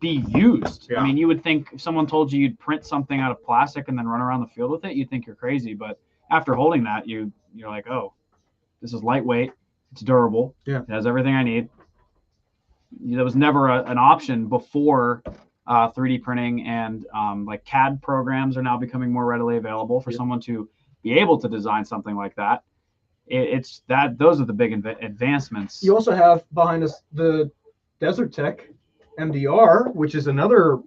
be used. Yeah. I mean, you would think if someone told you you'd print something out of plastic and then run around the field with it, you'd think you're crazy. But after holding that, you're like, oh, this is lightweight, it's durable, yeah, it has everything I need. There was never an option before 3D printing, and like CAD programs are now becoming more readily available for someone to be able to design something like that. Those are the big advancements. You also have behind us the Desert Tech MDR, which is another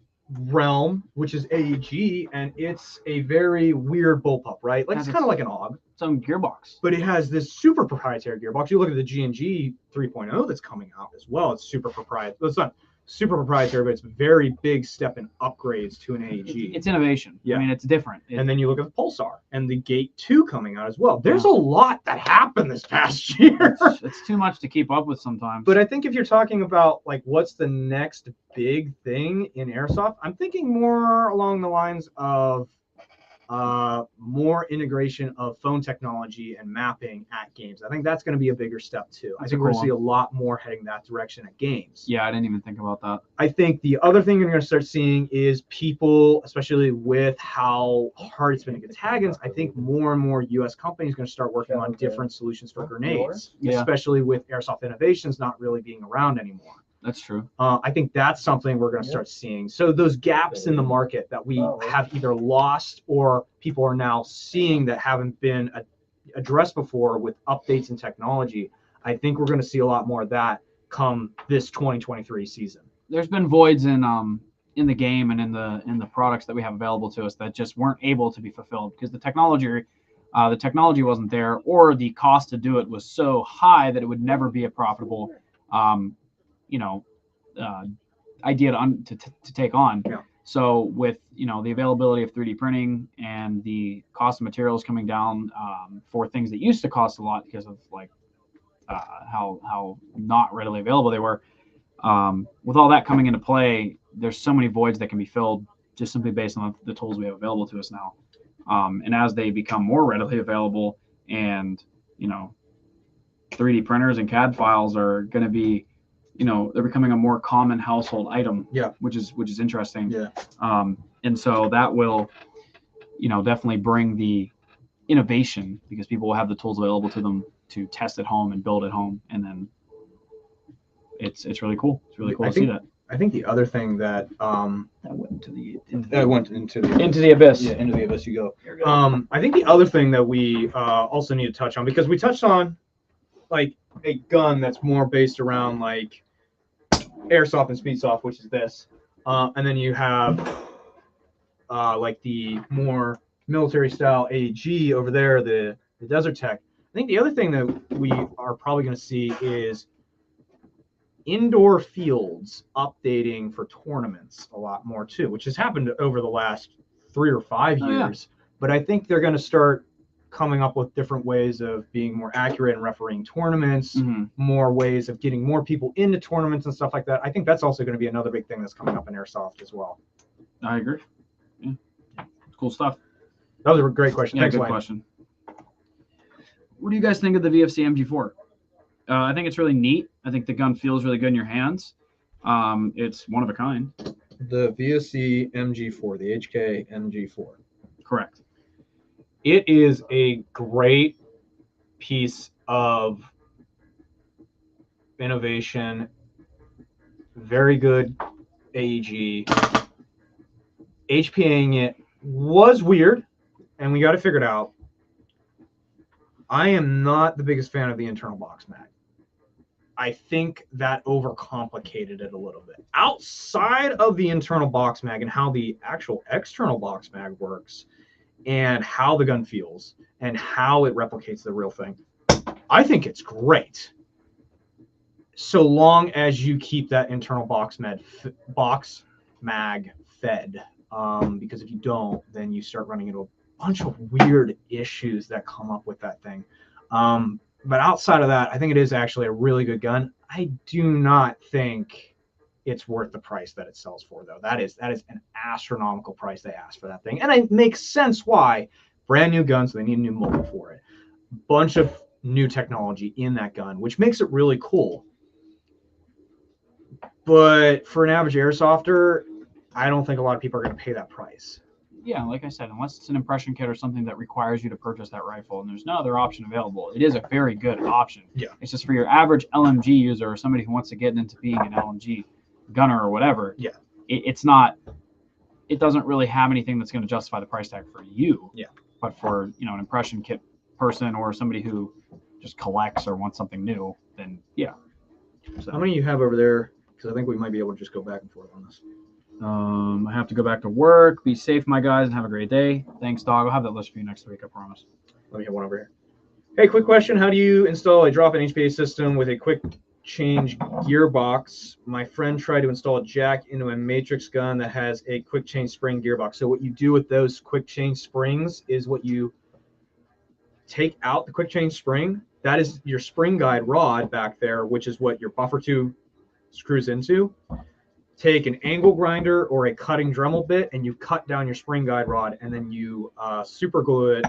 realm, which is AEG, and it's a very weird bullpup, right? Like it's kind of like an AUG. Its own gearbox. But it has this super proprietary gearbox. You look at the G&G 3.0 that's coming out as well. It's super proprietary. It's not super proprietary, but it's a very big step in upgrades to an AEG. It's innovation. Yeah. I mean, it's different. And then you look at the Pulsar and the Gate 2 coming out as well. There's a lot that happened this past year. It's too much to keep up with sometimes. But I think if you're talking about like what's the next big thing in Airsoft, I'm thinking more along the lines of more integration of phone technology and mapping at games. I think that's going to be a bigger step too. I think we're going to see a lot more heading that direction at games. Yeah, I didn't even think about that. I think the other thing you're going to start seeing is people, especially with how hard it's been to get tag-ins, I think more and more U.S. companies are going to start working on different solutions for grenades, especially with Airsoft Innovations not really being around anymore. That's true. I think that's something we're going to start seeing. So those gaps in the market that we have either lost or people are now seeing that haven't been addressed before with updates in technology, I think we're going to see a lot more of that come this 2023 season. There's been voids in the game and in the products that we have available to us that just weren't able to be fulfilled because the technology wasn't there, or the cost to do it was so high that it would never be a profitable idea to take on. Yeah. So with the availability of 3D printing and the cost of materials coming down for things that used to cost a lot because of like how not readily available they were, with all that coming into play, there's so many voids that can be filled just simply based on the tools we have available to us now. And as they become more readily available, and 3D printers and CAD files are going to be, they're becoming a more common household item. Yeah. Which is interesting. Yeah. And so that will, definitely bring the innovation because people will have the tools available to them to test at home and build at home, and then it's really cool. It's really cool to see that. I think the other thing that That went into the into the abyss. Yeah, into the abyss you go. I think the other thing that we also need to touch on, because we touched on like a gun that's more based around like Airsoft and Speedsoft, which is this, and then you have like the more military style AEG over there, the Desert Tech. I think the other thing that we are probably going to see is indoor fields updating for tournaments a lot more too, which has happened over the last 3 or 5 years. But I think they're going to start coming up with different ways of being more accurate in refereeing tournaments, more ways of getting more people into tournaments and stuff like that. I think that's also going to be another big thing that's coming up in Airsoft as well. I agree. Yeah. Cool stuff. That was a great question. Yeah, Thanks, good Wayne. question. What do you guys think of the VFC MG4? I think it's really neat. I think the gun feels really good in your hands. It's one of a kind. The VSC MG4, the HK MG4. Correct. It is a great piece of innovation. Very good AEG. HPAing it was weird, and we got to figure it out. I am not the biggest fan of the internal box mag. I think that overcomplicated it a little bit. Outside of the internal box mag and how the actual external box mag works and how the gun feels and how it replicates the real thing, I think it's great. So long as you keep that internal box mag fed. Because if you don't, then you start running into a bunch of weird issues that come up with that thing. But outside of that, I think it is actually a really good gun. I do not think it's worth the price that it sells for, though. That is an astronomical price they asked for that thing. And it makes sense why. Brand new gun, so they need a new mold for it. Bunch of new technology in that gun, which makes it really cool. But for an average airsofter, I don't think a lot of people are going to pay that price. Yeah, like I said, unless it's an impression kit or something that requires you to purchase that rifle and there's no other option available, it is a very good option. Yeah. It's just for your average LMG user or somebody who wants to get into being an LMG gunner or whatever. Yeah. It's not, it doesn't really have anything that's going to justify the price tag for you. Yeah. But for, an impression kit person or somebody who just collects or wants something new, then yeah. So how many you have over there? Because I think we might be able to just go back and forth on this. I have to go back to work. Be safe, my guys, and have a great day. Thanks, dog. I'll have that list for you next week, I promise. Let me have one over here. Hey, quick question. How do you install a drop-in HPA system with a quick change gearbox. My friend tried to install a jack into a matrix gun that has a quick change spring gearbox. So what you do with those quick change springs is what you take out the quick change spring. That is your spring guide rod back there, which is what your buffer tube screws into. Take an angle grinder or a cutting Dremel bit and you cut down your spring guide rod, and then you super glue it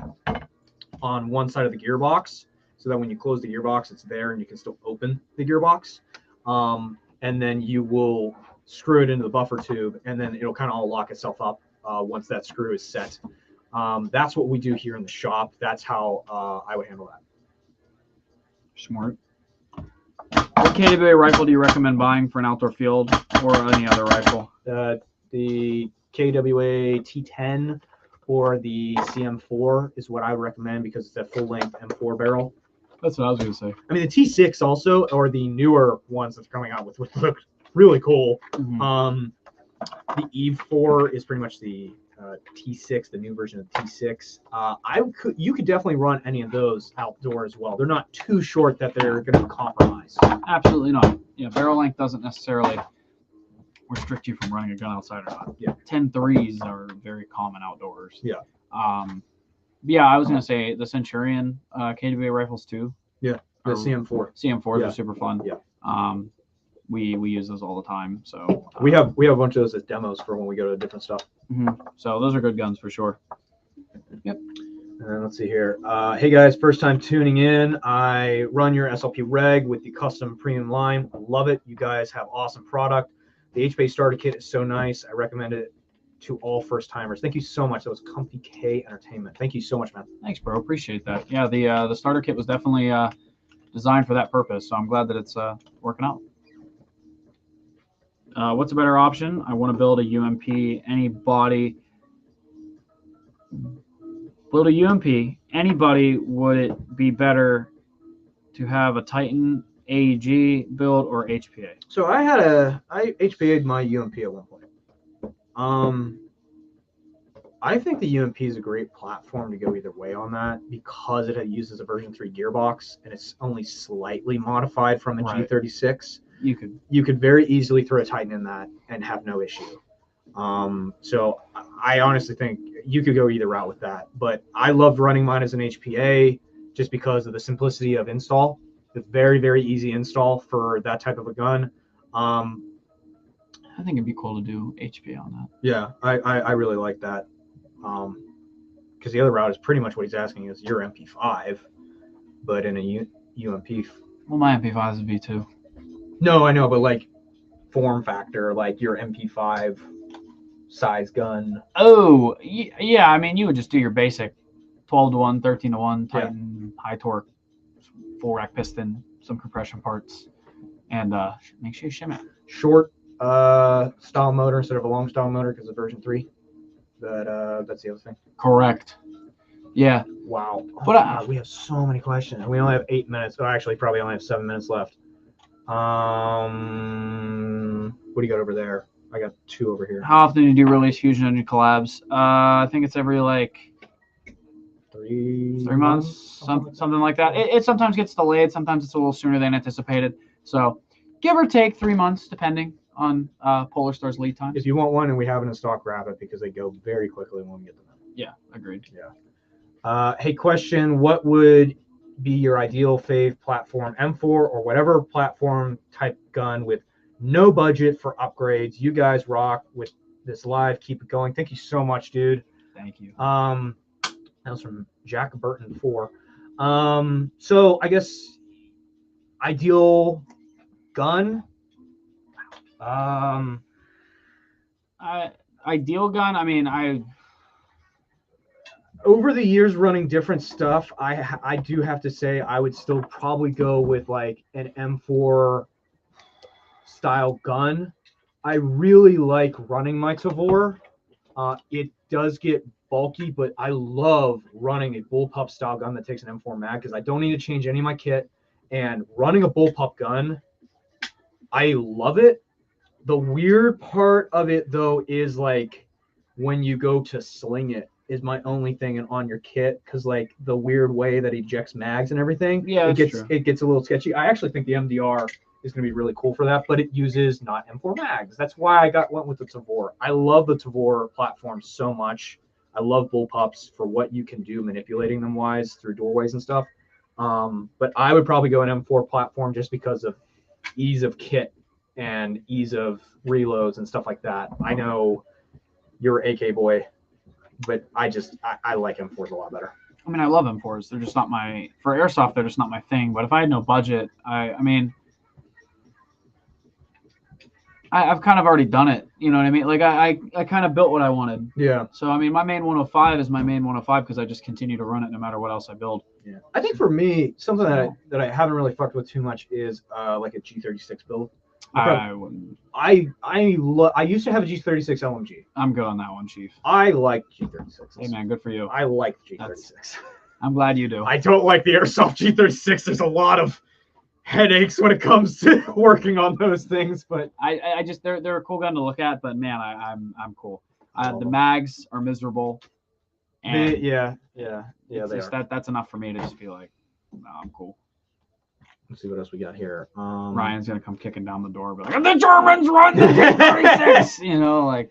on one side of the gearbox so that when you close the gearbox, it's there and you can still open the gearbox. And then you will screw it into the buffer tube, and then it'll kind of all lock itself up once that screw is set. That's what we do here in the shop. That's how I would handle that. Smart. What KWA rifle do you recommend buying for an outdoor field or any other rifle? The KWA T10 or the CM4 is what I would recommend because it's a full-length M4 barrel. That's what I was going to say. I mean, the T6 also, or the newer ones that's coming out with, which look really cool. Mm-hmm. The E4 is pretty much the T6, the new version of T6. You could definitely run any of those outdoor as well. They're not too short that they're going to compromise. Absolutely not. Yeah, barrel length doesn't necessarily restrict you from running a gun outside or not. Yeah. 10.3s are very common outdoors. Yeah. Yeah, I was going to say the Centurion KWA rifles too. Yeah, the CM4. CM4s are Yeah. super fun. Yeah. We use those all the time. So we have a bunch of those as demos for when we go to different stuff. Mm-hmm. So those are good guns for sure. Yep. And let's see here. Hey guys, first time tuning in. I run your SLP Reg with the custom premium line. I love it. You guys have awesome product. The HBA starter kit is so nice. I recommend it to all first timers. Thank you so much. That was Comfy K Entertainment. Thank you so much, man. Thanks, bro. Appreciate that. Yeah, the starter kit was definitely designed for that purpose. So I'm glad that it's working out. What's a better option? I want to build a UMP. Anybody build a UMP? Anybody, would it be better to have a Titan AEG build or HPA? So I HPA'd my UMP at one point. I think the UMP is a great platform to go either way on that because it uses a version 3 gearbox and it's only slightly modified from a Right. G36. You could very easily throw a Titan in that and have no issue. So I honestly think you could go either route with that. But I loved running mine as an HPA just because of the simplicity of install. The very, very easy install for that type of a gun. I think it'd be cool to do HPA on that. Yeah, I really like that. Because the other route is pretty much what he's asking is your MP5, but in a UMP. Well, my MP5 is a V2. No, I know, but like form factor, like your MP5 size gun. Oh, yeah. I mean, you would just do your basic 12-to-1, 13-to-1 Titan high torque, 4-rack piston, some compression parts, and make sure you shim it. Short style motor instead of a long style motor because of version 3. That's the other thing. Correct. Yeah. Wow. Oh, But God, we have so many questions. We only have 8 minutes. Oh, actually, probably only have 7 minutes left. What do you got over there? I got 2 over here. How often do you release Fusion Engine collabs? I think it's every like 3 months, something like that. It sometimes gets delayed. Sometimes it's a little sooner than anticipated. So give or take 3 months, depending on Polar Star's lead time. If you want one and we have it in stock, grab it because they go very quickly when we get them in. Yeah, agreed. Yeah. Hey, question. What would be your ideal fave platform, M4 or whatever platform type gun with no budget for upgrades? You guys rock with this live. Keep it going. Thank you so much, dude. Thank you. That was from Jack Burton 4. So I guess ideal gun. Ideal gun. I mean, over the years running different stuff, I do have to say I would still probably go with like an M4 style gun. I really like running my Tavor. It does get bulky, but I love running a bullpup style gun that takes an M4 mag because I don't need to change any of my kit. And running a bullpup gun, I love it. The weird part of it though is like when you go to sling it is my only thing on your kit because like the weird way that ejects mags and everything. Yeah, it gets a little sketchy. I actually think the MDR is going to be really cool for that, but it uses not M4 mags. That's why I went with the Tavor. I love the Tavor platform so much. I love bullpups for what you can do manipulating them wise through doorways and stuff. But I would probably go an M4 platform just because of ease of kit and ease of reloads and stuff like that. I know you're an AK boy, but I like M4s a lot better. I mean, I love M4s. They're just not for airsoft. They're just not my thing. But if I had no budget, I mean, I've kind of already done it. You know what I mean? Like I kind of built what I wanted. Yeah. So I mean, my main 105 is my main 105 because I just continue to run it no matter what else I build. Yeah. I think for me, something that I haven't really fucked with too much is like a G36 build. I wouldn't. I used to have a G36 LMG. I'm good on that one, Chief. I like G36s. Hey man, good for you. I like G36. I'm glad you do. I don't like the Airsoft G36. There's a lot of headaches when it comes to working on those things, but I just they're a cool gun to look at, but man, I'm cool. The mags are miserable. And yeah, they are. That's enough for me to just be like, no, I'm cool. Let's see what else we got here. Ryan's gonna come kicking down the door, but like the Germans run the G36, you know, like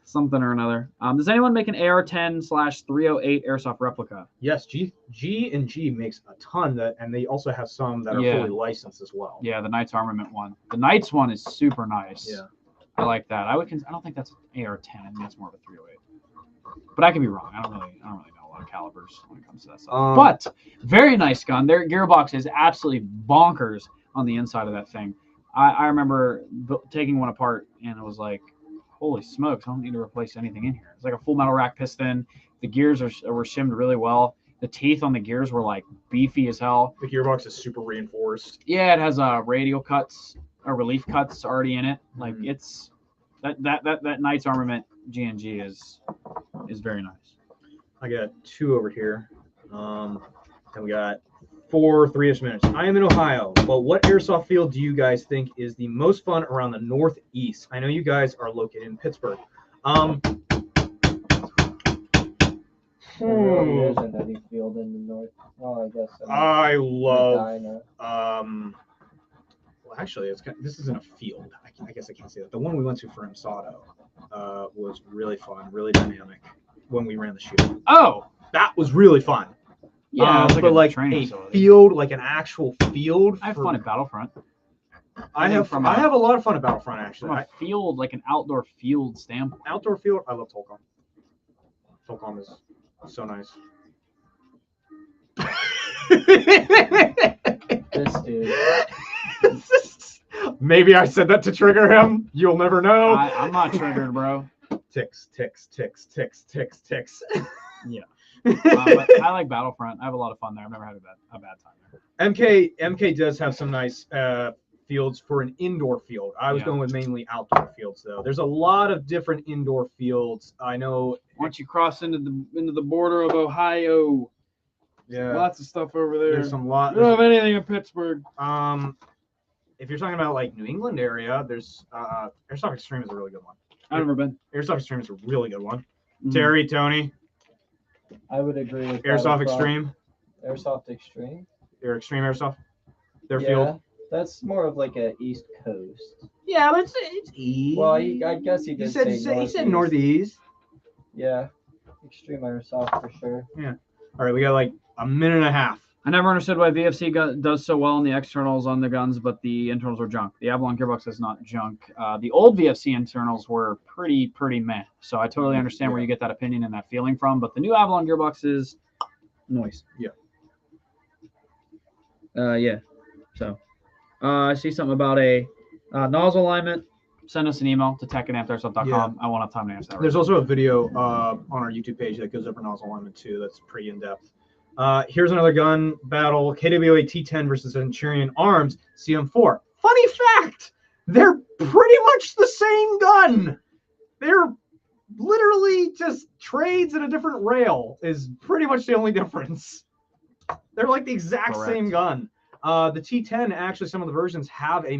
something or another. Does anyone make an AR-10/308 airsoft replica? Yes, G&G makes a ton and they also have some that are fully licensed as well. Yeah, the Knights Armament one. The Knights one is super nice. Yeah, I like that. I don't think that's an AR-10. I think that's more of a 308. But I could be wrong. I don't really know a lot of calibers when it comes to that stuff. But very nice gun. Their gearbox is absolutely bonkers on the inside of that thing. I remember taking one apart and it was like, holy smokes, I don't need to replace anything in here. It's like a full metal rack piston. The gears were shimmed really well. The teeth on the gears were like beefy as hell. The gearbox is super reinforced. Yeah, it has radial cuts or relief cuts already in it. Like it's that Knights Armament G&G is very nice. I got 2 over here. And we got 4 3-ish minutes. I am in Ohio, but what airsoft field do you guys think is the most fun around the Northeast? I know you guys are located in Pittsburgh. There really isn't any field in the north. Well, I guess. I love. Medina. Well, actually, this isn't a field. I guess I can't say that. The one we went to for Emsato was really fun, really dynamic when we ran the shoot. Oh, that was really fun. Yeah, but like a field, like an actual field. I have fun at Battlefront. I have a lot of fun at Battlefront actually. From a field, like an outdoor field standpoint. Outdoor field, I love Tolcom. Tolcom is so nice. This dude. Maybe I said that to trigger him. You'll never know. I'm not triggered, bro. Ticks. Yeah. But I like Battlefront. I have a lot of fun there. I've never had a bad time there. MK does have some nice fields for an indoor field. I was going with mainly outdoor fields though. There's a lot of different indoor fields. I know once you cross into the border of Ohio, lots of stuff over there. There's some lot. You don't have anything in Pittsburgh. If you're talking about like New England area, there's Airsoft Extreme is a really good one. I've never been. Airsoft Extreme is a really good one. Terry, Tony. I would agree with Airsoft Extreme. Airsoft Extreme. Or Extreme Airsoft. Their field. That's more of like a East Coast. Yeah, but it's east. Well, I guess he did he said Northeast. Yeah, Extreme Airsoft for sure. Yeah. All right, we got like a minute and a half. I never understood why VFC does so well in the externals on the guns, but the internals are junk. The Avalon gearbox is not junk. The old VFC internals were pretty meh. So I totally understand where you get that opinion and that feeling from. But the new Avalon gearbox is noise. Yeah. Yeah. So I see something about a nozzle alignment. Send us an email to tech@ampsairsoft.com. Yeah. I won't have time to answer that. There's also a video on our YouTube page that goes over nozzle alignment too. That's pretty in depth. Here's another gun battle: KWA T10 versus Centurion Arms CM4. Funny fact, they're pretty much the same gun. They're literally just trades in a different rail is pretty much the only difference. They're like the exact same gun. The T10 actually, some of the versions have a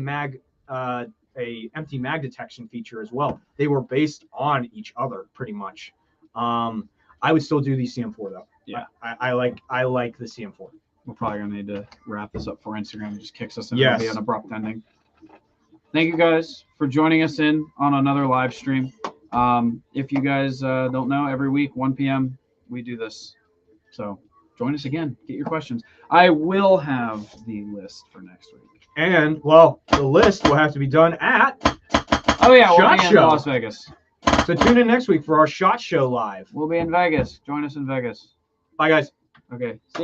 empty mag detection feature as well. They were based on each other pretty much. I would still do the CM4 though. Yeah, I like the CM4. we're probably gonna need to wrap this up for Instagram. It just kicks us in. Yes. It'll be an abrupt ending. Thank you guys for joining us in on another live stream. If you guys don't know, every week 1 p.m. we do this. So join us again. Get your questions. I will have the list for next week. And, well, the list will have to be done at. Oh yeah, we'll Shot be in Show. Las Vegas. So tune in next week for our SHOT Show live. We'll be in Vegas. Join us in Vegas. Bye, guys. Okay. See